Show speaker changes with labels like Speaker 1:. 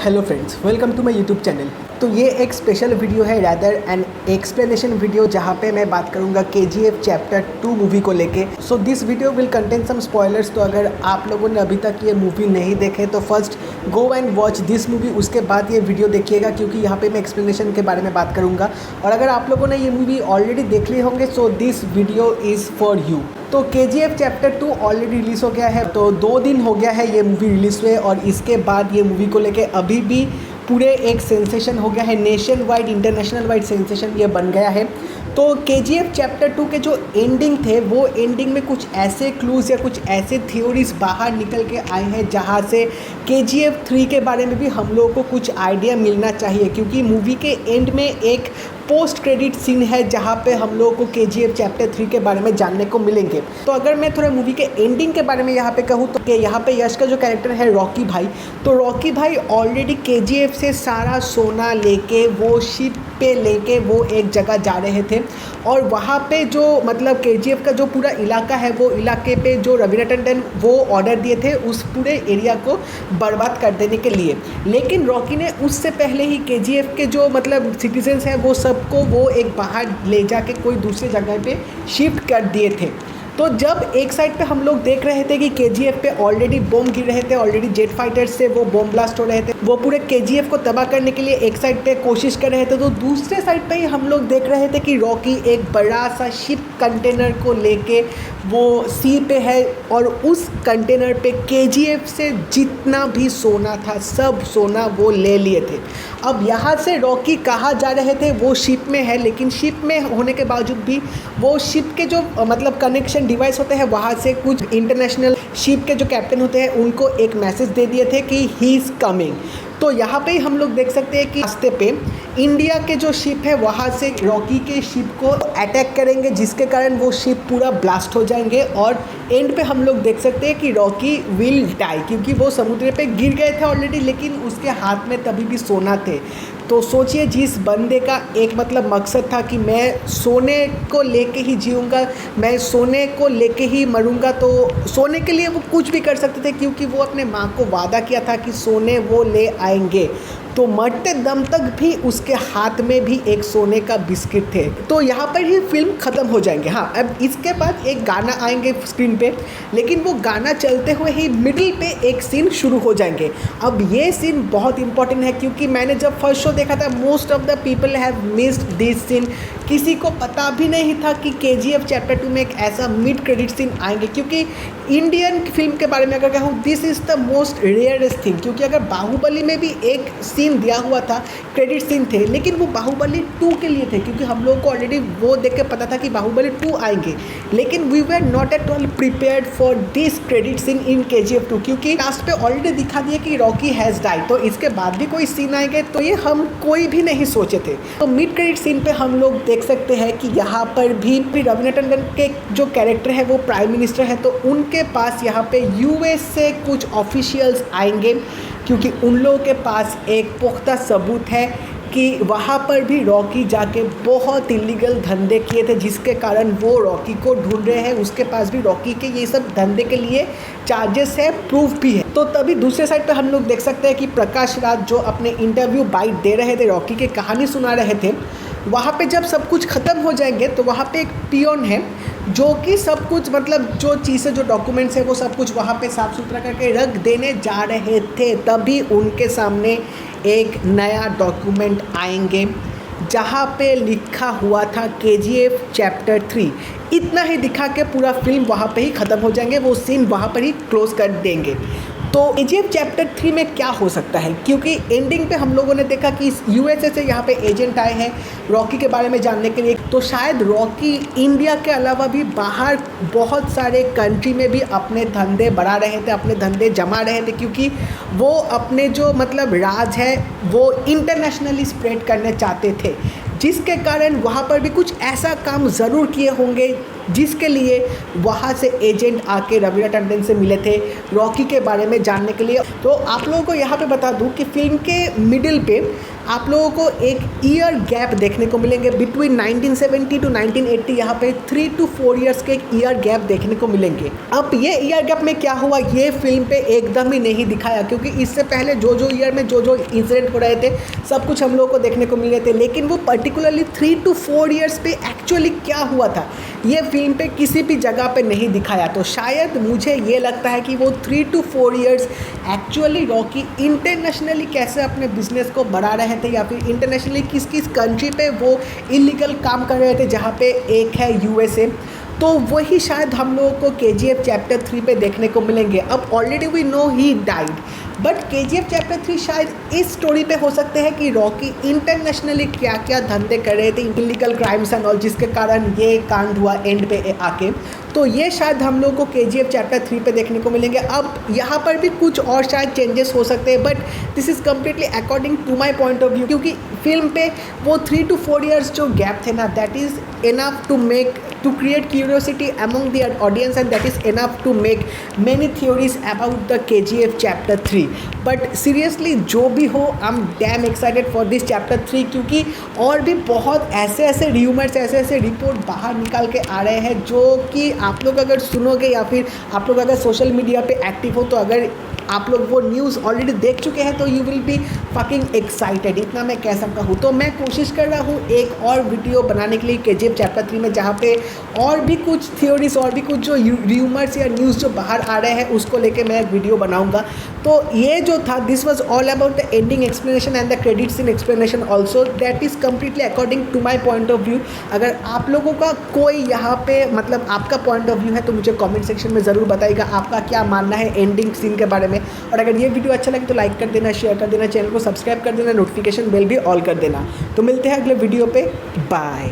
Speaker 1: Hello friends, welcome to my YouTube channel. तो ये एक स्पेशल वीडियो है, रैदर एन एक्सप्लेनेशन वीडियो, जहाँ पे मैं बात करूँगा KGF चैप्टर 2 मूवी को लेके। So this video will contain some spoilers. तो अगर आप लोगों ने अभी तक ये मूवी नहीं देखे तो first go and watch this movie, उसके बाद ये वीडियो देखिएगा, क्योंकि यहाँ पे मैं एक्सप्लेनेशन के बारे में बात करूँगा। और अगर आप लोगों ने ये मूवी ऑलरेडी देख ली होंगे सो this video is for you. तो KGF चैप्टर 2 ऑलरेडी रिलीज़ हो गया है, तो 2 दिन हो गया है ये मूवी रिलीज़ हुए, और इसके बाद ये मूवी को लेके अभी भी पूरे एक सेंसेशन हो गया है, nation wide international wide sensation ये बन गया है। तो KGF चैप्टर 2 के जो एंडिंग थे वो एंडिंग में कुछ ऐसे क्लूज़ या कुछ ऐसे थ्योरीज बाहर निकल के आए हैं जहाँ से KGF 3 के बारे में भी हम लोगों को कुछ आइडिया मिलना चाहिए, क्योंकि मूवी के एंड में एक पोस्ट क्रेडिट सीन है जहाँ पे हम लोगों को KGF चैप्टर 3 के बारे में जानने को मिलेंगे। तो अगर मैं थोड़ा मूवी के एंडिंग के बारे में यहाँ पे कहूँ तो यहाँ पे यश का जो कैरेक्टर है रॉकी भाई, तो रॉकी भाई ऑलरेडी KGF से सारा सोना लेके वो शिप पे लेके वो एक जगह जा रहे थे, और वहाँ पे जो मतलब KGF का जो पूरा इलाका है वो इलाके पे जो रवीना टंडन वो ऑर्डर दिए थे उस पूरे एरिया को बर्बाद कर देने के लिए। लेकिन रॉकी ने उससे पहले ही KGF के जो मतलब सिटीजन्स हैं वो सबको वो एक बाहर ले जाके कोई दूसरी जगह पे शिफ्ट कर दिए थे। तो जब एक साइड पे हम लोग देख रहे थे कि KGF पे ऑलरेडी बम गिर रहे थे, ऑलरेडी जेट फाइटर्स से वो बम ब्लास्ट हो रहे थे, वो पूरे KGF को तबाह करने के लिए एक साइड पे कोशिश कर रहे थे, तो दूसरे साइड पे ही हम लोग देख रहे थे कि रॉकी एक बड़ा सा शिप कंटेनर को लेके वो सी पे है, और उस कंटेनर पे KGF से जितना भी सोना था सब सोना वो ले लिए थे। अब यहाँ से रॉकी कहाँ जा रहे थे, वो शिप में है, लेकिन शिप में होने के बावजूद भी वो शिप के जो मतलब कनेक्शन डिवाइस होते हैं वहाँ से कुछ इंटरनेशनल शिप के जो कैप्टन होते हैं उनको एक मैसेज दे दिए थे कि ही इज़ कमिंग। तो यहाँ पे ही हम लोग देख सकते हैं कि रास्ते पे इंडिया के जो शिप है वहाँ से रॉकी के शिप को अटैक करेंगे, जिसके कारण वो शिप पूरा ब्लास्ट हो जाएंगे, और एंड पे हम लोग देख सकते हैं कि रॉकी विल डाई, क्योंकि वो समुद्र पे गिर गए थे ऑलरेडी, लेकिन उसके हाथ में तभी भी सोना थे। तो सोचिए, जिस बंदे का एक मतलब मकसद था कि मैं सोने को लेके ही जीऊँगा, मैं सोने को लेके ही मरूँगा, तो सोने के लिए वो कुछ भी कर सकते थे, क्योंकि वो अपने माँ को वादा किया था कि सोने वो ले आएंगे। तो मरते दम तक भी उसके हाथ में भी एक सोने का बिस्किट थे। तो यहाँ पर ही फिल्म ख़त्म हो जाएंगे। हाँ, अब इसके बाद एक गाना आएंगे स्क्रीन पे, लेकिन वो गाना चलते हुए ही मिडिल पे एक सीन शुरू हो जाएंगे। अब ये सीन बहुत इंपॉर्टेंट है, क्योंकि मैंने जब फर्स्ट शो देखा था most of the people have missed this scene. किसी को पता भी नहीं था कि KGF चैप्टर 2 में एक ऐसा मिड क्रेडिट सीन आएंगे, क्योंकि इंडियन फिल्म के बारे में अगर कहूँ this is the most rarest thing. क्योंकि अगर बाहुबली में भी एक सीन दिया हुआ था, क्रेडिट सीन थे, लेकिन वो बाहुबली 2 के लिए थे, क्योंकि हम लोगों को ऑलरेडी वो देख के पता था कि बाहुबली 2 आएंगे, लेकिन we were not at all prepared for this credit scene in KGF 2, क्योंकि लास्ट पे ऑलरेडी दिखा दिया कि रॉकी हैज़ डाइड, तो इसके बाद भी कोई सीन आएंगे तो ये हम कोई भी नहीं सोचे थे। तो मिड क्रेडिट सीन पे हम लोग देख सकते हैं कि यहाँ पर भी रवीना टंडन के जो कैरेक्टर है वो प्राइम मिनिस्टर है, तो उनके पास यहाँ पे US से कुछ ऑफिशियल्स आएंगे, क्योंकि उन लोगों के पास एक पुख्ता सबूत है कि वहाँ पर भी रॉकी जाके बहुत इलीगल धंधे किए थे, जिसके कारण वो रॉकी को ढूंढ रहे हैं। उसके पास भी रॉकी के ये सब धंधे के लिए चार्जेस है, प्रूफ भी है। तो तभी दूसरे साइड पे हम लोग देख सकते हैं कि प्रकाश राज जो अपने इंटरव्यू बाइट दे रहे थे, रॉकी की कहानी सुना रहे थे, वहाँ पे जब सब कुछ ख़त्म हो जाएंगे तो वहाँ पे एक पियोन है जो कि सब कुछ मतलब जो चीज़ें जो डॉक्यूमेंट्स है वो सब कुछ वहाँ पे साफ़ सुथरा करके रख देने जा रहे थे। तभी उनके सामने एक नया डॉक्यूमेंट आएंगे जहाँ पे लिखा हुआ था KGF चैप्टर 3। इतना ही दिखा के पूरा फिल्म वहाँ पे ही ख़त्म हो जाएंगे, वो सीन वहाँ पर ही क्लोज़ कर देंगे। तो KGF चैप्टर 3 में क्या हो सकता है, क्योंकि एंडिंग पे हम लोगों ने देखा कि USA से यहाँ पे एजेंट आए हैं रॉकी के बारे में जानने के लिए, तो शायद रॉकी इंडिया के अलावा भी बाहर बहुत सारे कंट्री में भी अपने धंधे बढ़ा रहे थे, अपने धंधे जमा रहे थे, क्योंकि वो अपने जो मतलब राज है वो इंटरनेशनली स्प्रेड करना चाहते थे, जिसके कारण वहाँ पर भी कुछ ऐसा काम ज़रूर किए होंगे जिसके लिए वहाँ से एजेंट आके रवीना टंडन से मिले थे रॉकी के बारे में जानने के लिए। तो आप लोगों को यहाँ पे बता दूँ कि फिल्म के मिडिल पे आप लोगों को एक ईयर गैप देखने को मिलेंगे बिटवीन 1970 टू 1980। यहाँ पे 3 to 4 ईयर्स के एक ईयर गैप देखने को मिलेंगे। अब ये ईयर गैप में क्या हुआ ये फिल्म पे एकदम ही नहीं दिखाया, क्योंकि इससे पहले जो ईयर में जो इंसिडेंट हो रहे थे सब कुछ हम लोगों को देखने को मिल रहे थे, लेकिन वो पर्टिकुलरली 3 to 4 ईयर्स पे एक्चुअली क्या हुआ था ये फिल्म पे किसी भी जगह पे नहीं दिखाया। तो शायद मुझे ये लगता है कि वो 3 to 4 years actually Rocky internationally कैसे अपने बिजनेस को बढ़ा रहे थे, या फिर इंटरनेशनली किस किस कंट्री पे वो इलीगल काम कर रहे थे, जहाँ पे एक है USA। तो वही शायद हम लोगों को KGF चैप्टर 3 पे देखने को मिलेंगे। अब already we know he died, but KGF chapter 3 शायद इस स्टोरी पे हो सकते हैं कि रॉकी इंटरनेशनली क्या क्या धंधे कर रहे थे, इलीगल क्राइम्स एंड ऑल, जिसके कारण ये कांड हुआ एंड पे आके। तो ये शायद हम लोग को KGF चैप्टर 3 पे देखने को मिलेंगे। अब यहाँ पर भी कुछ और शायद चेंजेस हो सकते हैं, but this is completely according to my point of view, क्योंकि फिल्म पे वो 3 to 4 ईयर्स जो गैप थे ना, that is enough to create curiosity among the audience, and that is enough to make many theories about the KGF chapter 3. But seriously जो भी हो, I'm damn excited for this chapter 3, क्योंकि और भी बहुत ऐसे र्यूमर्स, ऐसे रिपोर्ट बाहर निकाल के आ रहे हैं जो कि आप लोग अगर सुनोगे या फिर आप लोग अगर सोशल मीडिया पे एक्टिव हो, तो अगर आप लोग वो न्यूज़ ऑलरेडी देख चुके हैं तो you will be fucking excited, इतना मैं कह सकता हूँ। तो मैं कोशिश कर रहा हूँ एक और वीडियो बनाने के लिए KGF चैप्टर 3 में, जहाँ पे और भी कुछ थ्योरीज और भी कुछ जो र्यूमर्स या न्यूज़ जो बाहर आ रहे हैं उसको लेके मैं एक वीडियो बनाऊँगा। तो ये जो था, this was all about the ending explanation and the credit scene explanation also, that is completely according to my point of view. अगर आप लोगों का कोई यहाँ पे मतलब आपका पॉइंट ऑफ व्यू है तो मुझे कमेंट सेक्शन में ज़रूर बताइएगा आपका क्या मानना है एंडिंग सीन के बारे में। और अगर ये वीडियो अच्छा लगे तो लाइक कर देना, शेयर कर देना, चैनल को सब्सक्राइब कर देना, नोटिफिकेशन बेल भी ऑल कर देना। तो मिलते हैं अगले वीडियो पे, बाय।